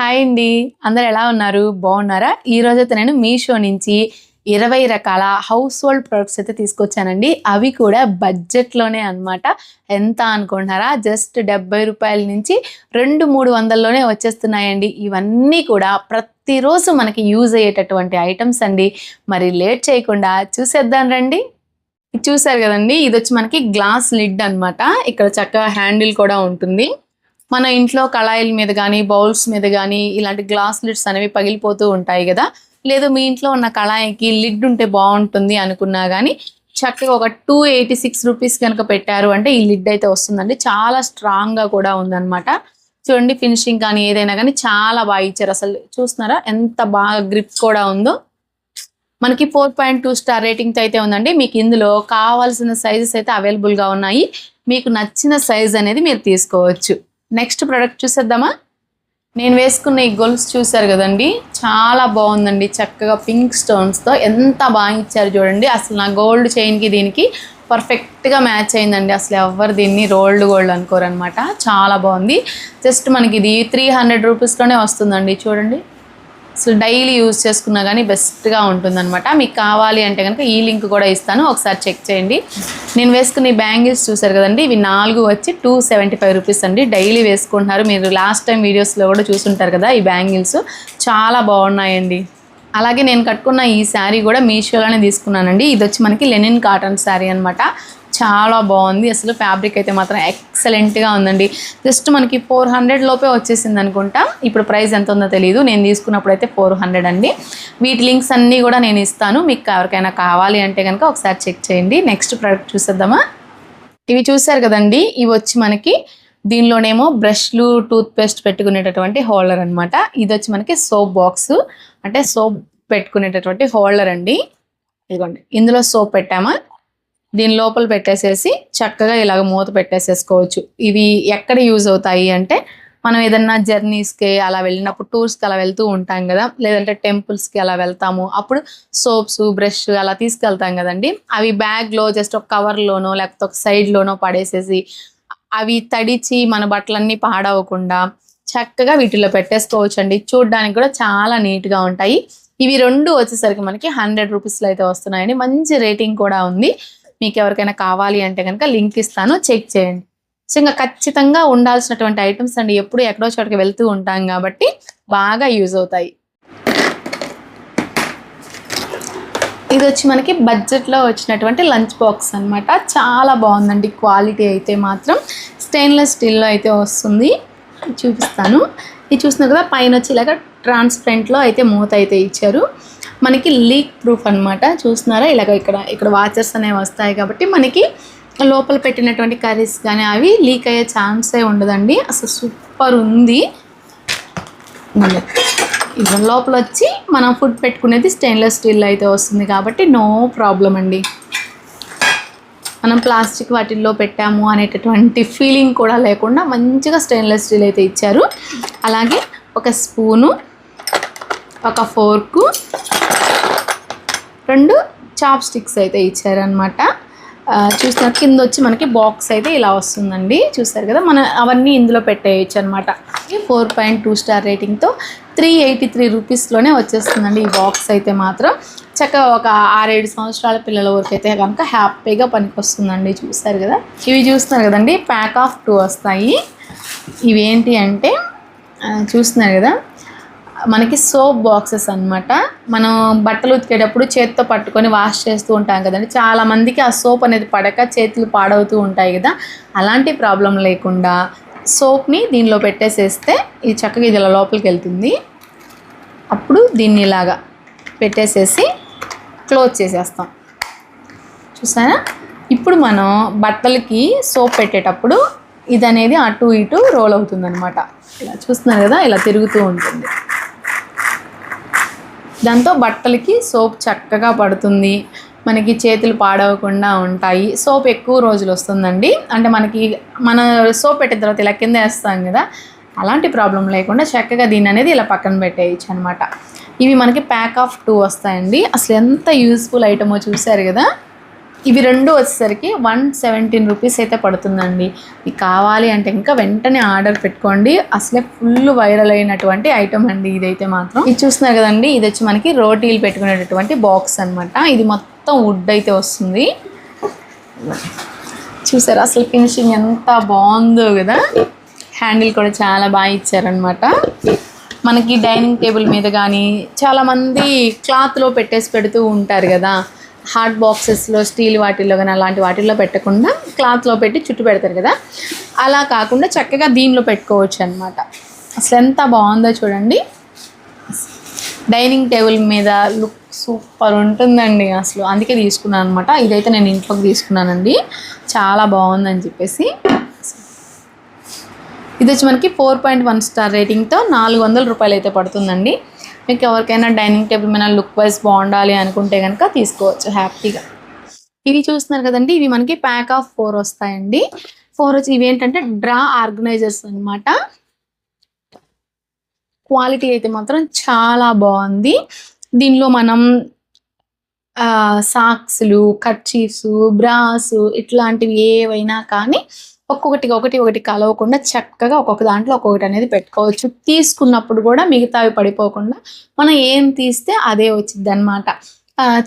Hi అండి, అందరు ఎలా ఉన్నారు? బాగున్నారా? ఈ రోజైతే నేను మీషో నుంచి 20 రకాల హౌస్ హోల్డ్ ప్రొడక్ట్స్ అయితే తీసుకొచ్చానండి. అవి కూడా బడ్జెట్లోనే అనమాట. ఎంత అనుకుంటున్నారా? జస్ట్ 70 రూపాయల నుంచి 200-300లోనే వచ్చేస్తున్నాయండి. ఇవన్నీ కూడా ప్రతిరోజు మనకి యూజ్ అయ్యేటటువంటి ఐటమ్స్ అండి. మరి లేట్ చేయకుండా చూసేద్దాం రండి. ఇది చూసారు కదండి, ఇది వచ్చి మనకి గ్లాస్ లిడ్ అనమాట. ఇక్కడ చక్కగా హ్యాండిల్ కూడా ఉంటుంది. మన ఇంట్లో కళాయిల మీద కానీ బౌల్స్ మీద కానీ ఇలాంటి గ్లాస్ లిడ్స్ అనేవి పగిలిపోతూ ఉంటాయి కదా. లేదు మీ ఇంట్లో ఉన్న కళాయికి లిడ్ ఉంటే బాగుంటుంది అనుకున్నా కానీ చక్కగా ఒక 286 రూపీస్ కనుక పెట్టారు అంటే ఈ లిడ్ అయితే వస్తుందండి. చాలా స్ట్రాంగ్గా కూడా ఉందన్నమాట. చూడండి, ఫినిషింగ్ కానీ ఏదైనా కానీ చాలా బాగా ఇచ్చారు. అసలు చూస్తున్నారా ఎంత బాగా గ్రిప్ కూడా ఉందో. మనకి 4.2 స్టార్ రేటింగ్తో అయితే ఉందండి. మీకు ఇందులో కావాల్సిన సైజెస్ అయితే అవైలబుల్గా ఉన్నాయి. మీకు నచ్చిన సైజ్ అనేది మీరు తీసుకోవచ్చు. నెక్స్ట్ ప్రోడక్ట్ చూసేద్దామా. నేను వేసుకున్న ఈ గొలుసు చూసారు కదండి, చాలా బాగుందండి. చక్కగా పింక్ స్టోన్స్తో ఎంత బాగా ఇచ్చారు చూడండి. అసలు నా గోల్డ్ చైన్కి దీనికి పర్ఫెక్ట్గా మ్యాచ్ అయిందండి. అసలు ఎవరు దీన్ని రోల్డ్ గోల్డ్ అనుకోరనమాట. చాలా బాగుంది. జస్ట్ మనకి ఇది 300 రూపీస్లోనే వస్తుందండి. చూడండి, అసలు డైలీ యూజ్ చేసుకున్నా కానీ బెస్ట్గా ఉంటుందన్నమాట. మీకు కావాలి అంటే కనుక ఈ లింక్ కూడా ఇస్తాను, ఒకసారి చెక్ చేయండి. నేను వేసుకున్న ఈ బ్యాంగిల్స్ చూసారు కదండి, ఇవి 4 వచ్చి 275 రూపీస్ అండి. డైలీ వేసుకుంటున్నారు. మీరు లాస్ట్ టైం వీడియోస్లో కూడా చూసుంటారు కదా. ఈ బ్యాంగిల్స్ చాలా బాగున్నాయండి. అలాగే నేను కట్టుకున్న ఈ శారీ కూడా మీషోలోనే తీసుకున్నానండి. ఇది వచ్చి మనకి లెనిన్ కాటన్ శారీ అనమాట. చాలా బాగుంది. అసలు ఫ్యాబ్రిక్ అయితే మాత్రం ఎక్సలెంట్గా ఉందండి. జస్ట్ మనకి 400 లోపే వచ్చేసింది అనుకుంటా. ఇప్పుడు ప్రైస్ ఎంత ఉందో తెలియదు. నేను తీసుకున్నప్పుడు అయితే 400 అండి. వీటి లింక్స్ అన్నీ కూడా నేను ఇస్తాను. మీకు ఎవరికైనా కావాలి అంటే కనుక ఒకసారి చెక్ చేయండి. నెక్స్ట్ ప్రోడక్ట్ చూసేద్దామా. ఇవి చూసారు కదండి, ఇవి వచ్చి మనకి దీనిలోనేమో బ్రష్లు టూత్పేస్ట్ పెట్టుకునేటటువంటి హోల్డర్ అనమాట. ఇది వచ్చి మనకి సోప్ బాక్స్, అంటే సోప్ పెట్టుకునేటటువంటి హోల్డర్ అండి. ఇదిగోండి, ఇందులో సోప్ పెట్టామా, దీని లోపల పెట్టేసేసి చక్కగా ఇలాగ మూత పెట్టేసేసుకోవచ్చు. ఇవి ఎక్కడ యూజ్ అవుతాయి అంటే మనం ఏదన్నా జర్నీస్కి అలా వెళ్ళినప్పుడు, టూర్స్కి అలా వెళ్తూ ఉంటాం కదా, లేదంటే టెంపుల్స్కి అలా వెళ్తాము, అప్పుడు సోప్స్ బ్రష్ అలా తీసుకెళ్తాం కదండి. అవి బ్యాగ్లో జస్ట్ ఒక కవర్లోనో లేకపోతే ఒక సైడ్లోనో పడేసేసి అవి తడిచి మన బట్టలన్నీ పాడవకుండా చక్కగా వీటిలో పెట్టేసుకోవచ్చు అండి. చూడడానికి కూడా చాలా నీట్గా ఉంటాయి. ఇవి 2 వచ్చేసరికి మనకి 100 రూపీస్లో అయితే వస్తున్నాయండి. మంచి రేటింగ్ కూడా ఉంది. మీకు ఎవరికైనా కావాలి అంటే కనుక లింక్ ఇస్తాను, చెక్ చేయండి. సో ఇంకా ఖచ్చితంగా ఉండాల్సినటువంటి ఐటమ్స్ అండి. ఎప్పుడు ఎక్కడో చోటకి వెళ్తూ ఉంటాం కాబట్టి బాగా యూజ్ అవుతాయి. ఇది వచ్చి మనకి బడ్జెట్లో వచ్చినటువంటి లంచ్ బాక్స్ అనమాట. చాలా బాగుందండి. క్వాలిటీ అయితే మాత్రం స్టెయిన్లెస్ స్టీల్లో అయితే వస్తుంది. చూపిస్తాను. ఇది చూస్తున్నారు కదా, పైన వచ్చి ఇలాగ ట్రాన్స్పరెంట్లో అయితే మూత అయితే ఇచ్చారు. మనకి లీక్ ప్రూఫ్ అనమాట. చూస్తున్నారా, ఇలాగ ఇక్కడ వాచర్స్ అనేవి వస్తాయి కాబట్టి మనకి లోపల పెట్టినటువంటి కర్రీస్ కానీ అవి లీక్ అయ్యే ఛాన్సే ఉండదండి. అసలు సూపర్ ఉంది. ఇది లోపల వచ్చి మనం ఫుడ్ పెట్టుకునేది స్టెయిన్లెస్ స్టీల్ అయితే వస్తుంది కాబట్టి నో ప్రాబ్లం అండి. మనం ప్లాస్టిక్ వాటిల్లో పెట్టాము అనేటటువంటి ఫీలింగ్ కూడా లేకుండా మంచిగా స్టెయిన్లెస్ స్టీల్ అయితే ఇచ్చారు. అలాగే ఒక స్పూను, ఒక ఫోర్కు, 2 చాప్ స్టిక్స్ అయితే ఇచ్చారనమాట. చూస్తున్నారు, కింద వచ్చి మనకి బాక్స్ అయితే ఇలా వస్తుందండి. చూస్తారు కదా, మనం అవన్నీ ఇందులో పెట్టేయచ్చు అనమాట. 4.2 స్టార్ రేటింగ్తో 383 రూపీస్లోనే వచ్చేస్తుందండి ఈ బాక్స్ అయితే మాత్రం. చక్కగా ఒక 6-7 సంవత్సరాల పిల్లల వరకు అయితే కనుక హ్యాపీగా పనికి వస్తుందండి. చూస్తారు కదా, ఇవి చూస్తున్నారు కదండి, ప్యాక్ ఆఫ్ 2 వస్తాయి. ఇవి ఏంటి అంటే చూస్తున్నారు కదా, మనకి సోప్ బాక్సెస్ అనమాట. మనం బట్టలు ఉతికేటప్పుడు చేతితో పట్టుకొని వాష్ చేస్తూ ఉంటాం కదండి. చాలామందికి ఆ సోప్ అనేది పడక చేతులు పాడవుతూ ఉంటాయి కదా. అలాంటి ప్రాబ్లం లేకుండా సోప్ని దీనిలో పెట్టేసేస్తే ఇది చక్కగా ఇది ఇలా లోపలికి వెళ్తుంది. అప్పుడు దీన్ని ఇలాగా పెట్టేసేసి క్లోజ్ చేసేస్తాం. చూసారా, ఇప్పుడు మనం బట్టలకి సోప్ పెట్టేటప్పుడు ఇది అనేది అటు ఇటు రోల్ అవుతుంది అనమాట. ఇలా చూస్తున్నారు కదా, ఇలా తిరుగుతూ ఉంటుంది. దాంతో బట్టలకి సోప్ చక్కగా పడుతుంది. మనకి చేతులు పాడవకుండా ఉంటాయి. సోప్ ఎక్కువ రోజులు వస్తుందండి. అంటే మన సోప్ పెట్టిన తర్వాత ఇలా కింద వేస్తాం కదా, అలాంటి ప్రాబ్లం లేకుండా చక్కగా దీన్ని అనేది ఇలా పక్కన పెట్టేయచ్చు అనమాట. ఇవి మనకి ప్యాక్ ఆఫ్ 2 వస్తాయండి. అసలు ఎంత యూస్ఫుల్ ఐటమో చూసారు కదా. ఇవి రెండు వచ్చేసరికి 117 రూపీస్ అయితే పడుతుందండి. మీకు కావాలి అంటే ఇంకా వెంటనే ఆర్డర్ పెట్టుకోండి. అసలే ఫుల్ వైరల్ అయినటువంటి ఐటమ్ అండి ఇదైతే మాత్రం. ఇది చూస్తున్నారు కదండి, ఇది వచ్చి మనకి రోటీలు పెట్టుకునేటటువంటి బాక్స్ అనమాట. ఇది మొత్తం వుడ్ అయితే వస్తుంది. చూసారా అసలు ఫినిషింగ్ ఎంత బాగుందో కదా. హ్యాండిల్ కూడా చాలా బాగా ఇచ్చారనమాట. మనకి డైనింగ్ టేబుల్ మీద కానీ చాలామంది క్లాత్లో పెట్టేసి పెడుతూ ఉంటారు కదా, హాట్ బాక్సెస్లో స్టీల్ వాటిల్లో కానీ అలాంటి వాటిల్లో పెట్టకుండా క్లాత్లో పెట్టి చుట్టూ పెడతారు కదా, అలా కాకుండా చక్కగా దీనిలో పెట్టుకోవచ్చు అనమాట. అసలు ఎంత బాగుందో చూడండి. డైనింగ్ టేబుల్ మీద లుక్ సూపర్ ఉంటుందండి అసలు. అందుకే తీసుకున్నాను అనమాట. ఇదైతే నేను ఇంట్లోకి తీసుకున్నానండి, చాలా బాగుందని చెప్పేసి. ఇది వచ్చి మనకి 4.1 స్టార్ రేటింగ్తో 400 రూపాయలు అయితే పడుతుందండి. మీకు ఎవరికైనా డైనింగ్ టేబుల్ మీద లుక్ వైజ్ బాగుండాలి అనుకుంటే కనుక తీసుకోవచ్చు హ్యాపీగా. ఇవి చూస్తున్నారు కదండి, ఇవి మనకి ప్యాక్ ఆఫ్ 4 వస్తాయండి. 4 వచ్చి ఇవి ఏంటంటే డ్రా ఆర్గనైజర్స్ అనమాట. క్వాలిటీ అయితే మాత్రం చాలా బాగుంది. దీనిలో మనం సాక్స్లు, కర్చీఫ్స్, బ్రాస్ ఇట్లాంటివి ఏవైనా కానీ ఒకటి కలవకుండా చక్కగా ఒక్కొక్క దాంట్లో ఒక్కొక్కటి అనేది పెట్టుకోవచ్చు. తీసుకున్నప్పుడు కూడా మిగతావి పడిపోకుండా మనం ఏం తీస్తే అదే వచ్చింది అనమాట.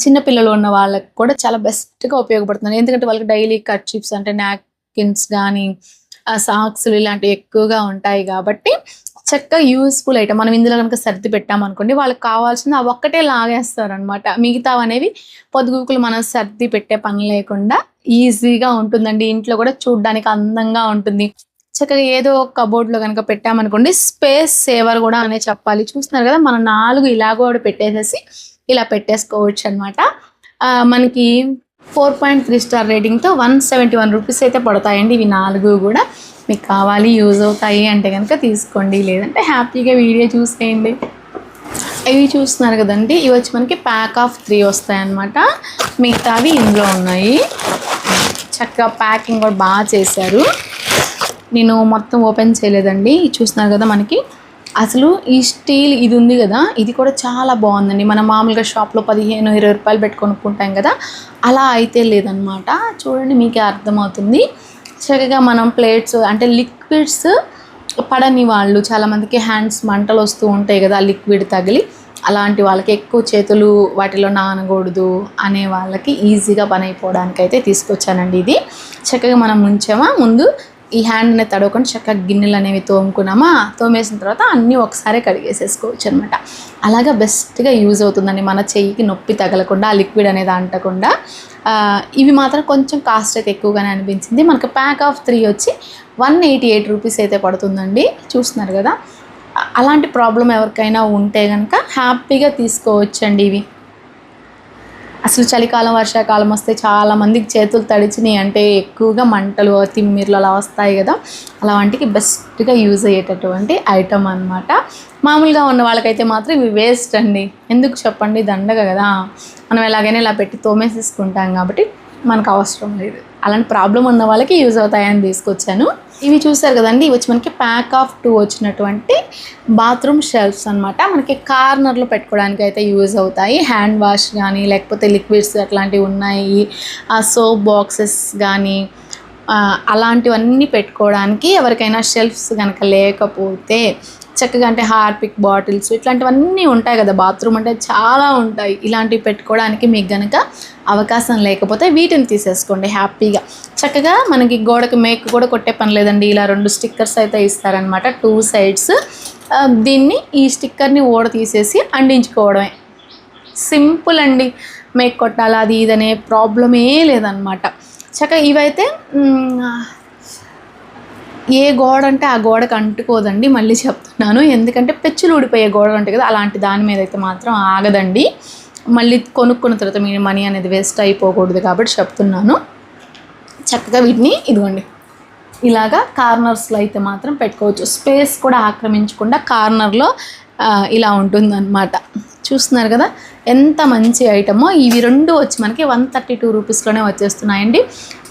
చిన్నపిల్లలు ఉన్న వాళ్ళకి కూడా చాలా బెస్ట్గా ఉపయోగపడుతుంది. ఎందుకంటే వాళ్ళకి డైలీ కర్చీఫ్స్ అంటే నాప్కిన్స్ కానీ సాక్స్లు ఇలాంటివి ఎక్కువగా ఉంటాయి కాబట్టి చక్కగా యూస్ఫుల్ ఐటమ్. మనం ఇందులో కనుక సర్ది పెట్టామనుకోండి, వాళ్ళకి కావాల్సింది అవి ఒక్కటే లాగేస్తారనమాట. మిగతా అనేవి పొద్దుగూకులు మనం సర్ది పెట్టే పని లేకుండా ఈజీగా ఉంటుందండి. ఇంట్లో కూడా చూడడానికి అందంగా ఉంటుంది. చక్కగా ఏదో ఒక కబోర్డ్లో కనుక పెట్టామనుకోండి, స్పేస్ సేవర్ కూడా అనే చెప్పాలి. చూస్తున్నారు కదా, మనం 4 ఇలాగో పెట్టేసేసి ఇలా పెట్టేసుకోవచ్చు అనమాట. మనకి 4.3 స్టార్ రేటింగ్తో 171 రూపీస్ అయితే పడతాయండి ఇవి 4 కూడా. మీకు కావాలి, యూజ్ అవుతాయి అంటే కనుక తీసుకోండి, లేదంటే హ్యాపీగా వీడియో చూసేయండి. ఇవి చూస్తున్నారు కదండి, ఇవి వచ్చి మనకి ప్యాక్ ఆఫ్ 3 వస్తాయన్నమాట. మిగతావి ఇందులో ఉన్నాయి. చక్కగా ప్యాకింగ్ కూడా బాగా చేశారు. నేను మొత్తం ఓపెన్ చేయలేదండి. చూస్తున్నారు కదా, మనకి అసలు ఈ స్టీల్ ఇది ఉంది కదా, ఇది కూడా చాలా బాగుందండి. మనం మామూలుగా షాప్లో 15-20 రూపాయలు పెట్టి కొనుక్కుంటాం కదా, అలా అయితే లేదనమాట. చూడండి, మీకే అర్థమవుతుంది. చక్కగా మనం ప్లేట్స్ అంటే లిక్విడ్స్ పడని వాళ్ళు, చాలామందికి హ్యాండ్స్ మంటలు వస్తూ ఉంటాయి కదా లిక్విడ్ తగిలి, అలాంటి వాళ్ళకి ఎక్కువ చేతులు వాటిలో నానకూడదు అనే వాళ్ళకి ఈజీగా పని అయిపోవడానికి అయితే తీసుకొచ్చానండి. ఇది చక్కగా మనం ముంచామా, ముందు ఈ హ్యాండ్ అనేది తడవకుండా చక్కగా గిన్నెలు అనేవి తోముకున్నామా, తోమేసిన తర్వాత అన్నీ ఒకసారి కడిగేసేసుకోవచ్చు అనమాట. అలాగా బెస్ట్గా యూజ్ అవుతుందండి. మన చెయ్యికి నొప్పి తగలకుండా, ఆ లిక్విడ్ అనేది అంటకుండా. ఇవి మాత్రం కొంచెం కాస్ట్ అయితే ఎక్కువగానే అనిపించింది. మనకు ప్యాక్ ఆఫ్ 3 వచ్చి 188 రూపీస్ అయితే పడుతుందండి. చూస్తున్నారు కదా, అలాంటి ప్రాబ్లం ఎవరికైనా ఉంటే కనుక హ్యాపీగా తీసుకోవచ్చండి ఇవి. అసలు చలికాలం, వర్షాకాలం వస్తే చాలామందికి చేతులు తడిచినాయి అంటే ఎక్కువగా మంటలు, తిమ్మిర్లు అలా వస్తాయి కదా, అలాంటికి బెస్ట్గా యూజ్ అయ్యేటటువంటి ఐటమ్ అనమాట. మామూలుగా ఉన్న వాళ్ళకైతే మాత్రం ఇవి వేస్ట్ అండి. ఎందుకు చెప్పండి, దండగ కదా, మనం ఎలాగైనా ఇలా పెట్టి తోమేసేసుకుంటాం కాబట్టి మనకు అవసరం లేదు. అలాంటి ప్రాబ్లం ఉన్న వాళ్ళకి యూజ్ అవుతాయని తీసుకొచ్చాను. ఇవి చూసారు కదండి, ఇవి వచ్చి మనకి ప్యాక్ ఆఫ్ 2 వచ్చినటువంటి బాత్రూమ్ షెల్ఫ్స్ అనమాట. మనకి కార్నర్లో పెట్టుకోవడానికి అయితే యూజ్ అవుతాయి. హ్యాండ్ వాష్ కానీ లేకపోతే లిక్విడ్స్ అట్లాంటివి ఉన్నాయి, సోప్ బాక్సెస్ కానీ అలాంటివన్నీ పెట్టుకోవడానికి. ఎవరికైనా షెల్ఫ్స్ కనుక లేకపోతే చక్కగా అంటే హార్పిక్ బాటిల్స్ ఇట్లాంటివన్నీ ఉంటాయి కదా, బాత్రూమ్ అంటే చాలా ఉంటాయి. ఇలాంటివి పెట్టుకోవడానికి మీకు కనుక అవకాశం లేకపోతే వీటిని తీసేసుకోండి హ్యాపీగా. చక్కగా మనకి గోడకి మేక్ కూడా కొట్టే పని లేదండి. ఇలా 2 స్టిక్కర్స్ అయితే ఇస్తారనమాట 2 సైడ్స్. దీన్ని ఈ స్టిక్కర్ని ఓడ తీసేసి అంటించుకోవడమే. సింపుల్ అండి. మేక్ కొట్టాలి అది ఇదనే ప్రాబ్లమే లేదనమాట. చక్కగా ఇవైతే ఏ గోడ అంటే ఆ గోడకు అంటుకోదండి, మళ్ళీ చెప్తున్నాను. ఎందుకంటే పెచ్చులు ఊడిపోయే గోడలు ఉంటాయి కదా, అలాంటి దాని మీద అయితే మాత్రం ఆగదండి. మళ్ళీ కొనుక్కున్న తర్వాత మీ మనీ అనేది వేస్ట్ అయిపోకూడదు కాబట్టి చెప్తున్నాను. చక్కగా వీటిని ఇదిగోండి ఇలాగా కార్నర్స్లో అయితే మాత్రం పెట్టుకోవచ్చు. స్పేస్ కూడా ఆక్రమించకుండా కార్నర్లో ఇలా ఉంటుందన్నమాట. చూస్తున్నారు కదా ఎంత మంచి ఐటమో. ఇవి 2 వచ్చి మనకి 132 రూపీస్లోనే వచ్చేస్తున్నాయండి.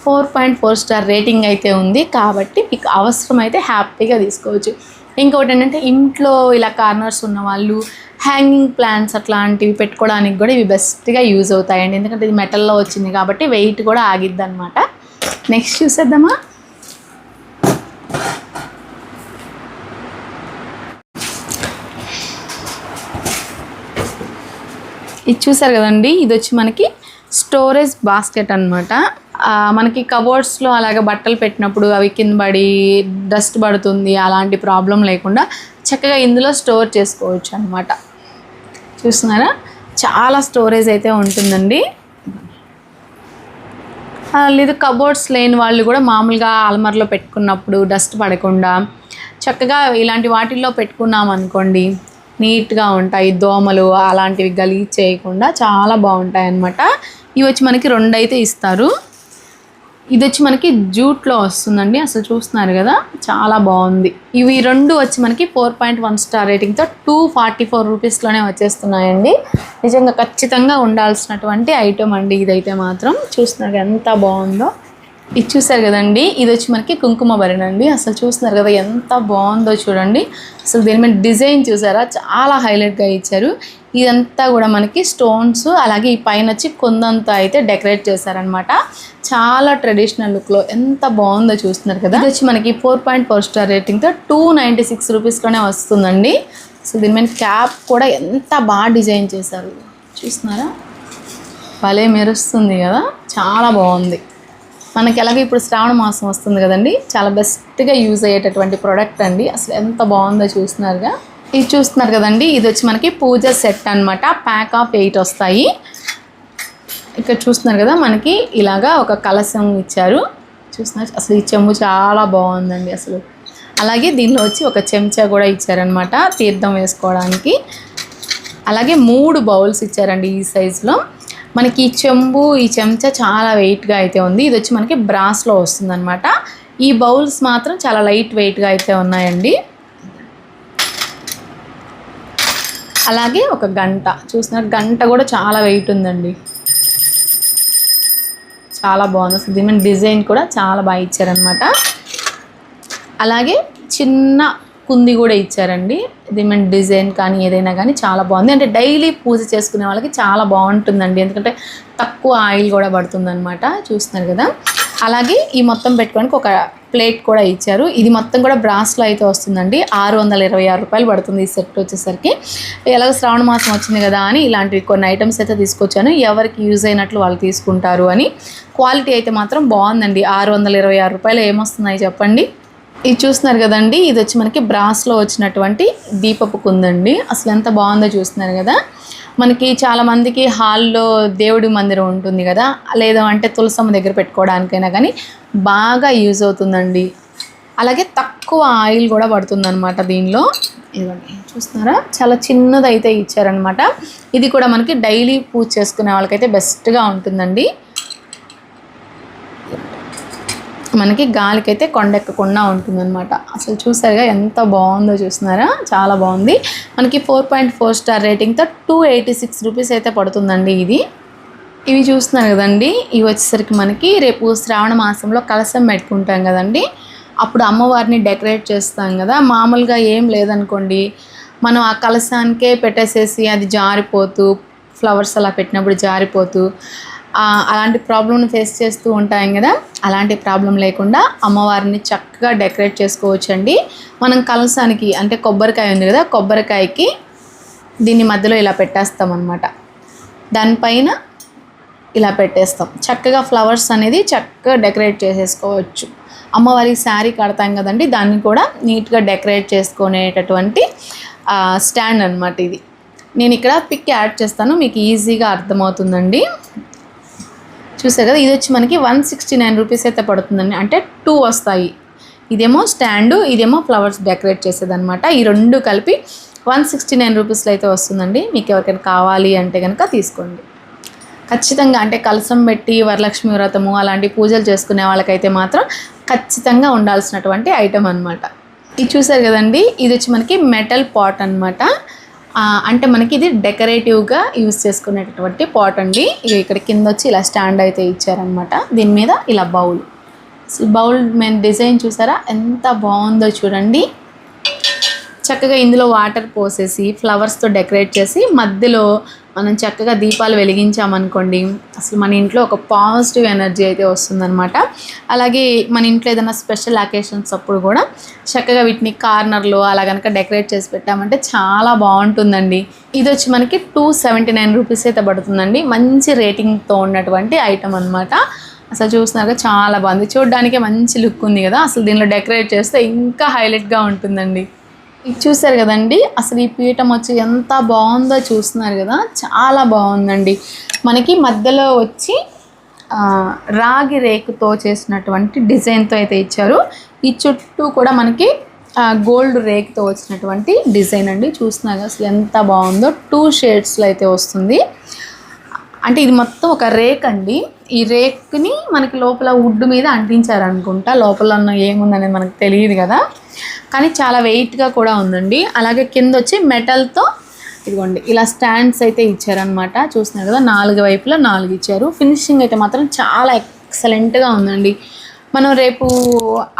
4.4 స్టార్ రేటింగ్ అయితే ఉంది కాబట్టి మీకు అవసరమైతే హ్యాపీగా తీసుకోవచ్చు. ఇంకొకటి ఏంటంటే ఇంట్లో ఇలా కార్నర్స్ ఉన్న వాళ్ళు హ్యాంగింగ్ ప్లాంట్స్ అట్లాంటివి పెట్టుకోవడానికి కూడా ఇవి బెస్ట్గా యూజ్ అవుతాయండి. ఎందుకంటే ఇది మెటల్లో వచ్చింది కాబట్టి వెయిట్ కూడా ఆగిద్ది అనమాట. నెక్స్ట్ చూసేద్దామా. ఇది చూసారు కదండి, ఇది వచ్చి మనకి స్టోరేజ్ బాస్కెట్ అనమాట. మనకి కబోర్డ్స్లో అలాగే బట్టలు పెట్టినప్పుడు అవి కింద పడి డస్ట్ పడుతుంది, అలాంటి ప్రాబ్లం లేకుండా చక్కగా ఇందులో స్టోర్ చేసుకోవచ్చు అనమాట. చూస్తున్నారా, చాలా స్టోరేజ్ అయితే ఉంటుందండి. లేదు కబోర్డ్స్ లేని వాళ్ళు కూడా మామూలుగా అల్మార్లో పెట్టుకున్నప్పుడు డస్ట్ పడకుండా చక్కగా ఇలాంటి వాటిల్లో పెట్టుకున్నాం అనుకోండి, నీట్గా ఉంటాయి. దోమలు అలాంటివి గలీజ్ చేయకుండా చాలా బాగుంటాయి అన్నమాట. ఇవి వచ్చి మనకి 2 అయితే ఇస్తారు. ఇది వచ్చి మనకి జూట్లో వస్తుందండి. అసలు చూస్తున్నారు కదా, చాలా బాగుంది. ఇవి 2 వచ్చి మనకి 4.1 స్టార్ రేటింగ్తో 244 రూపీస్లోనే వచ్చేస్తున్నాయండి. నిజంగా ఖచ్చితంగా ఉండాల్సినటువంటి ఐటమ్ అండి ఇదైతే మాత్రం. చూస్తున్నారు ఎంత బాగుందో. ఇది చూసారు కదండి, ఇది వచ్చి మనకి కుంకుమ భరణి. అసలు చూస్తున్నారు కదా ఎంత బాగుందో చూడండి. అసలు దీని మీద డిజైన్ చూసారా, చాలా హైలైట్గా ఇచ్చారు. ఇదంతా కూడా మనకి స్టోన్స్, అలాగే ఈ పైన వచ్చి కొందంతా అయితే డెకరేట్ చేశారనమాట. చాలా ట్రెడిషనల్ లుక్లో ఎంత బాగుందో చూస్తున్నారు కదా. ఇది వచ్చి మనకి 4.4 స్టార్ రేటింగ్తో 296 రూపీస్లోనే వస్తుందండి. అసలు దీని మీద క్యాప్ కూడా ఎంత బాగా డిజైన్ చేశారు చూస్తున్నారా, భలే మెరుస్తుంది కదా, చాలా బాగుంది. మనకి ఎలాగో ఇప్పుడు శ్రావణ మాసం వస్తుంది కదండి, చాలా బెస్ట్గా యూజ్ అయ్యేటటువంటి ప్రోడక్ట్ అండి. అసలు ఎంత బాగుందో చూస్తున్నారుగా. ఇది చూస్తున్నారు కదండి, ఇది వచ్చి మనకి పూజ సెట్ అనమాట. ప్యాక్ ఆఫ్ 8 వస్తాయి. ఇక్కడ చూస్తున్నారు కదా, మనకి ఇలాగా ఒక కలశం ఇచ్చారు. చూస్తున్నారు, అసలు ఈ చెంబు చాలా బాగుందండి అసలు. అలాగే దీనిలో వచ్చి ఒక చెంచా కూడా ఇచ్చారనమాట తీర్థం వేసుకోవడానికి. అలాగే 3 బౌల్స్ ఇచ్చారండి ఈ సైజులో. మనకి ఈ చెంబు, ఈ చెంచా చాలా వెయిట్గా అయితే ఉంది. ఇది వచ్చి మనకి బ్రాస్లో వస్తుందన్నమాట. ఈ బౌల్స్ మాత్రం చాలా లైట్ వెయిట్గా అయితే ఉన్నాయండి. అలాగే ఒక గంట చూస్తున్నారు, గంట కూడా చాలా వెయిట్ ఉందండి, చాలా బాగుంది. అసలు దీని డిజైన్ కూడా చాలా బాగా ఇచ్చారనమాట. అలాగే చిన్న కుంది కూడా ఇచ్చారండి. దీని డిజైన్ కానీ ఏదైనా కానీ చాలా బాగుంది. అంటే డైలీ పూజ చేసుకునే వాళ్ళకి చాలా బాగుంటుందండి, ఎందుకంటే తక్కువ ఆయిల్ కూడా పడుతుందన్నమాట. చూస్తున్నారు కదా. అలాగే ఈ మొత్తం పెట్టుకోవడానికి ఒక ప్లేట్ కూడా ఇచ్చారు. ఇది మొత్తం కూడా బ్రాస్లో అయితే వస్తుందండి. 626 రూపాయలు పడుతుంది ఈ సెట్ వచ్చేసరికి. ఎలాగో శ్రావణ మాసం వచ్చింది కదా అని ఇలాంటివి కొన్ని ఐటమ్స్ అయితే తీసుకొచ్చాను, ఎవరికి యూజ్ అయినట్లు వాళ్ళు తీసుకుంటారు అని. క్వాలిటీ అయితే మాత్రం బాగుందండి. 626 రూపాయలు ఏమొస్తున్నాయి చెప్పండి. ఇది చూస్తున్నారు కదండి, ఇది వచ్చి మనకి బ్రాస్లో వచ్చినటువంటి దీపపు కుందండి. అసలు ఎంత బాగుందో చూస్తున్నారు కదా. మనకి చాలామందికి హాల్లో దేవుడి మందిరం ఉంటుంది కదా, లేదా అంటే తులసమ్మ దగ్గర పెట్టుకోవడానికైనా కానీ బాగా యూజ్ అవుతుందండి. అలాగే తక్కువ ఆయిల్ కూడా పడుతుందన్నమాట దీనిలో. ఇదిగోండి చూస్తున్నారా, చాలా చిన్నదైతే ఇచ్చారనమాట. ఇది కూడా మనకి డైలీ పూజ చేసుకునే వాళ్ళకైతే బెస్ట్గా ఉంటుందండి. మనకి గాలికైతే కొండెక్కకుండా ఉంటుందన్నమాట. అసలు చూసారుగా ఎంత బాగుందో చూస్తున్నారా, చాలా బాగుంది. మనకి 4.4 స్టార్ రేటింగ్తో 286 రూపీస్ అయితే పడుతుందండి ఇది. ఇవి చూస్తున్నారు కదండి, ఇవి వచ్చేసరికి మనకి రేపు శ్రావణ మాసంలో కలశం పెట్టుకుంటాం కదండి, అప్పుడు అమ్మవారిని డెకరేట్ చేస్తాం కదా. మామూలుగా ఏం లేదనుకోండి, మనం ఆ కలశానికే పెట్టేసేసి అది జారిపోతూ, ఫ్లవర్స్ అలా పెట్టినప్పుడు జారిపోతూ అలాంటి ప్రాబ్లమ్ని ఫేస్ చేస్తూ ఉంటాం కదా. అలాంటి ప్రాబ్లం లేకుండా అమ్మవారిని చక్కగా డెకరేట్ చేసుకోవచ్చండి. మనం కలశానికి అంటే కొబ్బరికాయ ఉంది కదా, కొబ్బరికాయకి దీన్ని మధ్యలో ఇలా పెట్టేస్తాం అన్నమాట. దానిపైన ఇలా పెట్టేస్తాం. చక్కగా ఫ్లవర్స్ అనేది చక్కగా డెకరేట్ చేసేసుకోవచ్చు. అమ్మవారికి శారీ కడతాం కదండి, దాన్ని కూడా నీట్గా డెకరేట్ చేసుకునేటటువంటి స్టాండ్ అనమాట ఇది. నేను ఇక్కడ పిక్ యాడ్ చేస్తాను, మీకు ఈజీగా అర్థమవుతుందండి. చూసారు కదా, ఇది వచ్చి మనకి 169 రూపీస్ అయితే పడుతుందండి. అంటే 2 వస్తాయి. ఇదేమో స్టాండు, ఇదేమో ఫ్లవర్స్ డెకరేట్ చేసేదన్నమాట. ఈ 2 కలిపి 169 రూపీస్లో అయితే వస్తుందండి. మీకు ఎవరికైనా కావాలి అంటే కనుక తీసుకోండి ఖచ్చితంగా. అంటే కలసం పెట్టి వరలక్ష్మి వ్రతము అలాంటి పూజలు చేసుకునే వాళ్ళకైతే మాత్రం ఖచ్చితంగా ఉండాల్సినటువంటి ఐటమ్ అనమాట. ఇది చూసారు కదండి, ఇది వచ్చి మనకి మెటల్ పాట్ అనమాట. అంటే మనకి ఇది డెకరేటివ్గా యూజ్ చేసుకునేటటువంటి పాట్ అండి. ఇక్కడ కింద వచ్చి ఇలా స్టాండ్ అయితే ఇచ్చారనమాట. దీని మీద ఇలా బౌల్ మెయిన్ డిజైన్ చూసారా ఎంత బాగుందో చూడండి. చక్కగా ఇందులో వాటర్ పోసేసి ఫ్లవర్స్తో డెకరేట్ చేసి మధ్యలో మనం చక్కగా దీపాలు వెలిగించామనుకోండి, అసలు మన ఇంట్లో ఒక పాజిటివ్ ఎనర్జీ అయితే వస్తుందన్నమాట. అలాగే మన ఇంట్లో ఏదైనా స్పెషల్ అకేషన్స్ అప్పుడు కూడా చక్కగా వీటిని కార్నర్లో అలా కనుక డెకరేట్ చేసి పెట్టామంటే చాలా బాగుంటుందండి. ఇది వచ్చి మనకి 279 రూపీస్ అయితే పడుతుందండి. మంచి రేటింగ్తో ఉన్నటువంటి ఐటమ్ అనమాట. అసలు చూస్తున్నారుగా చాలా బాగుంది, చూడడానికే మంచి లుక్ ఉంది కదా. అసలు దీనిలో డెకరేట్ చేస్తే ఇంకా హైలైట్గా ఉంటుందండి. ఇది చూసారు కదండి, అసలు ఈ పీఠం వచ్చి ఎంత బాగుందో చూస్తున్నారు కదా, చాలా బాగుందండి. మనకి మధ్యలో వచ్చి రాగి రేకుతో చేసినటువంటి డిజైన్తో అయితే ఇచ్చారు. ఈ చుట్టూ కూడా మనకి గోల్డ్ రేక్తో వచ్చినటువంటి డిజైన్ అండి. చూస్తున్నారు అసలు ఎంత బాగుందో. 2 షేడ్స్లో అయితే వస్తుంది. అంటే ఇది మొత్తం ఒక రేక్ అండి. ఈ రేక్ని మనకి లోపల వుడ్ మీద అంటించారనుకుంటా. లోపల ఉన్న ఏముందనేది మనకు తెలియదు కదా, కానీ చాలా వెయిట్గా కూడా ఉందండి. అలాగే కింద వచ్చి మెటల్తో ఇదిగోండి ఇలా స్టాండ్స్ అయితే ఇచ్చారనమాట. చూస్తున్నారు కదా, 4 వైపులా 4 ఇచ్చారు. ఫినిషింగ్ అయితే మాత్రం చాలా ఎక్సలెంట్గా ఉందండి. మనం రేపు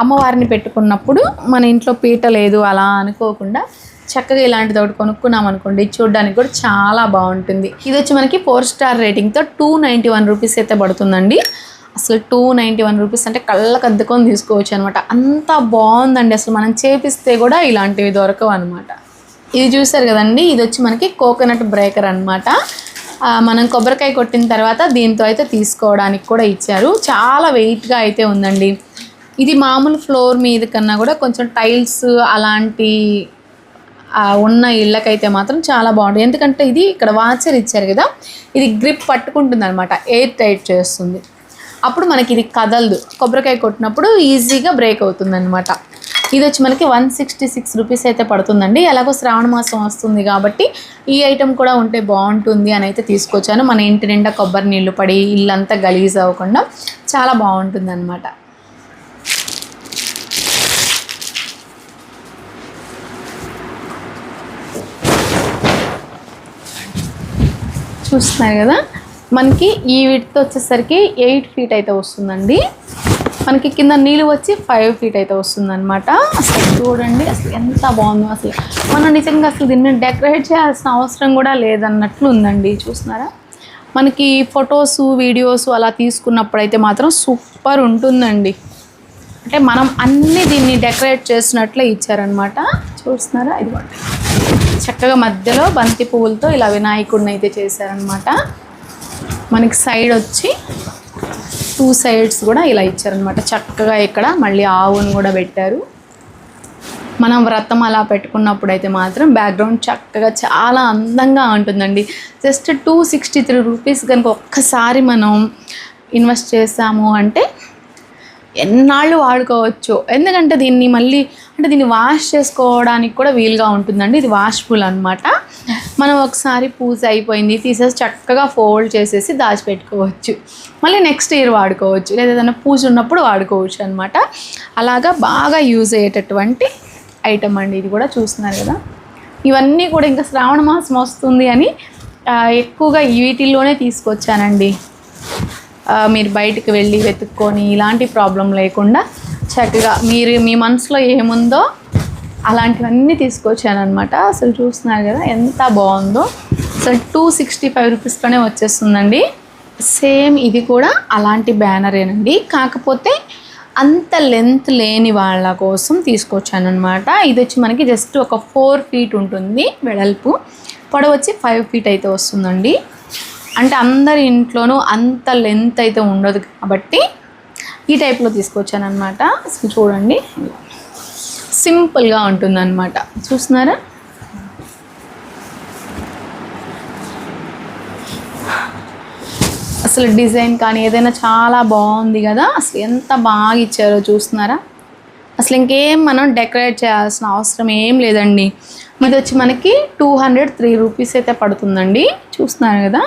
అమ్మవారిని పెట్టుకున్నప్పుడు మన ఇంట్లో పీట లేదు అలా అనుకోకుండా చక్కగా ఇలాంటిది ఒకటి కొనుక్కున్నాం అనుకోండి, చూడడానికి కూడా చాలా బాగుంటుంది. ఇది వచ్చి మనకి 4 స్టార్ రేటింగ్తో 291 రూపీస్ అయితే పడుతుందండి. అసలు 291 రూపీస్ అంటే కళ్ళకు అద్దుకొని తీసుకోవచ్చు అనమాట. అంత బాగుందండి. అసలు మనం చేపిస్తే కూడా ఇలాంటివి దొరకవు అనమాట. ఇది చూసారు కదండి, ఇది వచ్చి మనకి కోకోనట్ బ్రేకర్ అనమాట. మనం కొబ్బరికాయ కొట్టిన తర్వాత దీంతో అయితే తీసుకోవడానికి కూడా ఇచ్చారు. చాలా వెయిట్గా అయితే ఉందండి. ఇది మామూలు ఫ్లోర్ మీద కన్నా కూడా కొంచెం టైల్స్ అలాంటి ఉన్న ఇళ్ళకైతే మాత్రం చాలా బాగుంటుంది. ఎందుకంటే ఇది ఇక్కడ వాచర్ ఇచ్చారు కదా, ఇది గ్రిప్ పట్టుకుంటుంది అనమాట, ఎయిర్ టైట్ చేస్తుంది. అప్పుడు మనకి ఇది కదలదు, కొబ్బరికాయ కొట్టినప్పుడు ఈజీగా బ్రేక్ అవుతుంది అనమాట. ఇది వచ్చి మనకి 166 రూపీస్ అయితే పడుతుందండి. ఎలాగో శ్రావణ మాసం వస్తుంది కాబట్టి ఈ ఐటెం కూడా ఉంటే బాగుంటుంది అని అయితే తీసుకొచ్చాను. మన ఇంటి నిండా కొబ్బరి నీళ్ళు పడి ఇల్లంతా గలీజ్ అవ్వకుండా చాలా బాగుంటుంది అనమాట. చూస్తున్నారు కదా, మనకి ఈ విడ్త్ వచ్చేసరికి 8 ఫీట్ అయితే వస్తుందండి. మనకి కింద నీళ్ళు వచ్చి 5 ఫీట్ అయితే వస్తుందన్నమాట. అసలు చూడండి అసలు ఎంత బాగుందో. అసలు మనం నిజంగా అసలు దీన్ని డెకరేట్ చేయాల్సిన అవసరం కూడా లేదన్నట్లు ఉందండి. చూస్తున్నారా, మనకి ఫొటోస్ వీడియోస్ అలా తీసుకున్నప్పుడు అయితే మాత్రం సూపర్ ఉంటుందండి. అంటే మనం అన్నీ దీన్ని డెకరేట్ చేసినట్లే ఇచ్చారనమాట. చూస్తున్నారా, ఇదిగోండి చక్కగా మధ్యలో బంతి పువ్వులతో ఇలా వినాయకుడిని అయితే చేశారనమాట. మనకి సైడ్ వచ్చి 2 సైడ్స్ కూడా ఇలా ఇచ్చారనమాట. చక్కగా ఇక్కడ మళ్ళీ ఆవును కూడా పెట్టారు. మనం వ్రతం అలా పెట్టుకున్నప్పుడు అయితే మాత్రం బ్యాక్గ్రౌండ్ చక్కగా చాలా అందంగా ఉంటుందండి. జస్ట్ 263 రూపీస్ కనుక ఒక్కసారి మనం ఇన్వెస్ట్ చేసాము అంటే ఎన్నాళ్ళు వాడుకోవచ్చు. ఎందుకంటే దీన్ని మళ్ళీ అంటే దీన్ని వాష్ చేసుకోవడానికి కూడా వీలుగా ఉంటుందండి. ఇది వాష్ఫుల్ అనమాట. మనం ఒకసారి పూజ అయిపోయింది తీసేసి చక్కగా ఫోల్డ్ చేసేసి దాచిపెట్టుకోవచ్చు. మళ్ళీ నెక్స్ట్ ఇయర్ వాడుకోవచ్చు, లేదా ఏదైనా పూజ ఉన్నప్పుడు వాడుకోవచ్చు అనమాట. అలాగా బాగా యూజ్ అయ్యేటటువంటి ఐటమ్ అండి ఇది కూడా. చూస్తున్నారు కదా, ఇవన్నీ కూడా ఇంకా శ్రావణ మాసం వస్తుంది అని ఎక్కువగా వీటిల్లోనే తీసుకొచ్చానండి. మీరు బయటికి వెళ్ళి వెతుక్కొని ఇలాంటి ప్రాబ్లం లేకుండా చక్కగా మీరు మీ మనసులో ఏముందో అలాంటివన్నీ తీసుకొచ్చానమాట. అసలు చూస్తున్నారు కదా ఎంత బాగుందో. అసలు 265 రూపీస్లోనే వచ్చేస్తుందండి. సేమ్ ఇది కూడా అలాంటి బ్యానరేనండి, కాకపోతే అంత లెంత్ లేని వాళ్ళ కోసం తీసుకొచ్చానమాట. ఇది వచ్చి మనకి జస్ట్ ఒక 4 ఫీట్ ఉంటుంది వెడల్పు, పొడవు వచ్చి 5 ఫీట్ అయితే వస్తుందండి. అంటే అందరి ఇంట్లోనూ అంత లెంత్ అయితే ఉండదు కాబట్టి ఈ టైప్లో తీసుకొచ్చాను అనమాట. అసలు చూడండి సింపుల్గా ఉంటుందన్నమాట. చూస్తున్నారా, అసలు డిజైన్ కానీ ఏదైనా చాలా బాగుంది కదా. అసలు ఎంత బాగా ఇచ్చారో చూస్తున్నారా. అసలు ఇంకేం మనం డెకరేట్ చేయాల్సిన అవసరం ఏం లేదండి. ఇది వచ్చి మనకి 203 రూపీస్ అయితే పడుతుందండి. చూస్తున్నారు కదా,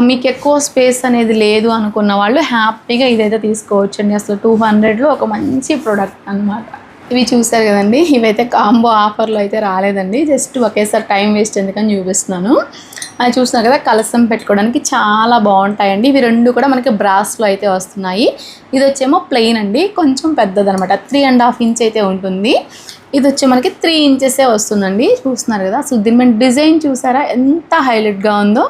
మీకు ఎక్కువ స్పేస్ అనేది లేదు అనుకున్న వాళ్ళు హ్యాపీగా ఇదైతే తీసుకోవచ్చండి. అసలు 200లో ఒక మంచి ప్రోడక్ట్ అనమాట. ఇవి చూసారు కదండి, ఇవైతే కాంబో ఆఫర్లో అయితే రాలేదండి, జస్ట్ ఒకేసారి టైం వేస్ట్ ఎందుకని చూపిస్తున్నాను. అది చూస్తున్నారు కదా, కలసం పెట్టుకోవడానికి చాలా బాగుంటాయండి. ఇవి 2 కూడా మనకి బ్రాస్లో అయితే వస్తున్నాయి. ఇది వచ్చేమో ప్లెయిన్ అండి, కొంచెం పెద్దదనమాట, 3.5 ఇంచ్ అయితే ఉంటుంది. ఇది వచ్చి మనకి 3 ఇంచెసే వస్తుందండి. చూస్తున్నారు కదా, అసలు దీని మీద డిజైన్ చూసారా ఎంత హైలైట్గా ఉందో.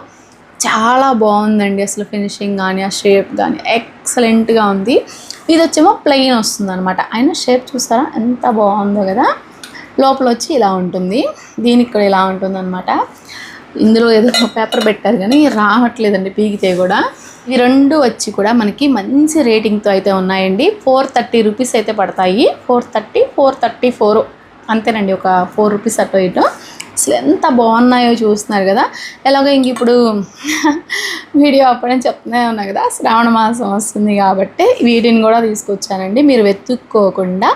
చాలా బాగుందండి అసలు ఫినిషింగ్ కానీ ఆ షేప్ కానీ ఎక్సలెంట్గా ఉంది. ఇది వచ్చేమో ప్లెయిన్ వస్తుంది అనమాట. అయినా షేప్ చూసారా ఎంత బాగుందో కదా. లోపల వచ్చి ఇలా ఉంటుంది, దీనికి కూడా ఇలా ఉంటుంది అనమాట. ఇందులో ఏదో పేపర్ పెట్టారు కానీ రావట్లేదండి పీకితే కూడా. ఇవి రెండు వచ్చి కూడా మనకి మంచి రేటింగ్తో అయితే ఉన్నాయండి. 430 రూపీస్ అయితే పడతాయి. 430, 434 అంతేనండి, ఒక 4 రూపీస్ అటు ఇటు. అసలు ఎంత బాగున్నాయో చూస్తున్నారు కదా. ఎలాగో ఇంక ఇప్పుడు వీడియో అప్పుడే చెప్తూనే ఉన్నా కదా, శ్రావణ మాసం వస్తుంది కాబట్టి వీటిని కూడా తీసుకొచ్చానండి. మీరు వెతుక్కోకుండా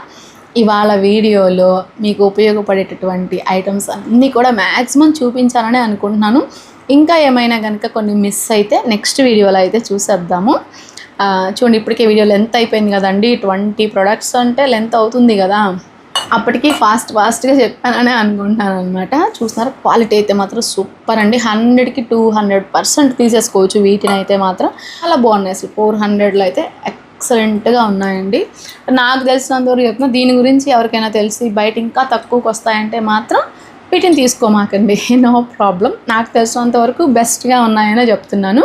ఇవాళ వీడియోలో మీకు ఉపయోగపడేటటువంటి ఐటమ్స్ అన్నీ కూడా మ్యాక్సిమం చూపించాలని అనుకుంటున్నాను. ఇంకా ఏమైనా కనుక కొన్ని మిస్ అయితే నెక్స్ట్ వీడియోలో అయితే చూసేద్దాము. చూడండి, ఇప్పటికే వీడియో లెంత్ అయిపోయింది కదండి. 20 ప్రొడక్ట్స్ అంటే లెంత్ అవుతుంది కదా. అప్పటికి ఫాస్ట్గా చెప్పాననే అనుకుంటున్నాను అనమాట. చూస్తున్నారు, క్వాలిటీ అయితే మాత్రం సూపర్ అండి. 100కి 200% తీసేసుకోవచ్చు. వీటిని అయితే మాత్రం చాలా బాగున్నాయి. అసలు 400లో అయితే ఎక్సలెంట్గా ఉన్నాయండి. నాకు తెలిసినంతవరకు చెప్తున్నా, దీని గురించి ఎవరికైనా తెలిసి బయట ఇంకా తక్కువకి వస్తాయంటే మాత్రం వీటిని తీసుకోమాకండి, నో ప్రాబ్లం. నాకు తెలిసినంత వరకు బెస్ట్గా ఉన్నాయనే చెప్తున్నాను.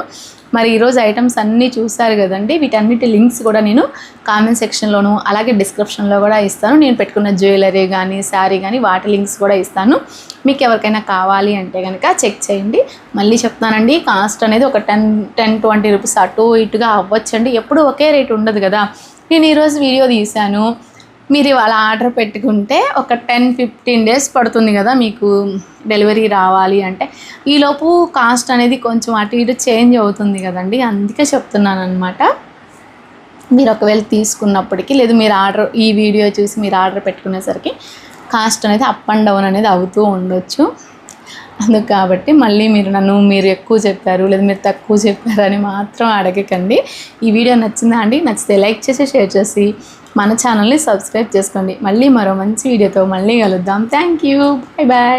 మరి ఈరోజు ఐటమ్స్ అన్నీ చూసారు కదండి. వీటన్నిటి లింక్స్ కూడా నేను కామెంట్ సెక్షన్లోను అలాగే డిస్క్రిప్షన్లో కూడా ఇస్తాను. నేను పెట్టుకున్న జ్యువెలరీ కానీ శారీ కానీ వాటి లింక్స్ కూడా ఇస్తాను. మీకు ఎవరికైనా కావాలి అంటే కనుక చెక్ చేయండి. మళ్ళీ చెప్తానండి, కాస్ట్ అనేది ఒక 10-20 రూపీస్ అటు ఇటుగా అవ్వచ్చండి. ఎప్పుడు ఒకే రేట్ ఉండదు కదా. నేను ఈరోజు వీడియో తీశాను, మీరు ఇవాళ ఆర్డర్ పెట్టుకుంటే ఒక 10-15 డేస్ పడుతుంది కదా మీకు డెలివరీ రావాలి అంటే. ఈలోపు కాస్ట్ అనేది కొంచెం అటు ఇటు చేంజ్ అవుతుంది కదండి. అందుకే చెప్తున్నాను అనమాట. మీరు ఒకవేళ తీసుకున్నప్పటికీ లేదు మీరు ఈ వీడియో చూసి మీరు ఆర్డర్ పెట్టుకునేసరికి కాస్ట్ అనేది అప్ అండ్ డౌన్ అనేది అవుతూ ఉండొచ్చు. అందుకు కాబట్టి మళ్ళీ మీరు ఎక్కువ చెప్పారు లేదా మీరు తక్కువ చెప్పారని మాత్రం అడగకండి. ఈ వీడియో నచ్చిందా అండి? నచ్చితే లైక్ చేసి షేర్ చేసి మన ఛానల్ని సబ్స్క్రైబ్ చేసుకోండి. మళ్ళీ మరో మంచి వీడియోతో మళ్ళీ కలుద్దాం. Thank you, bye bye.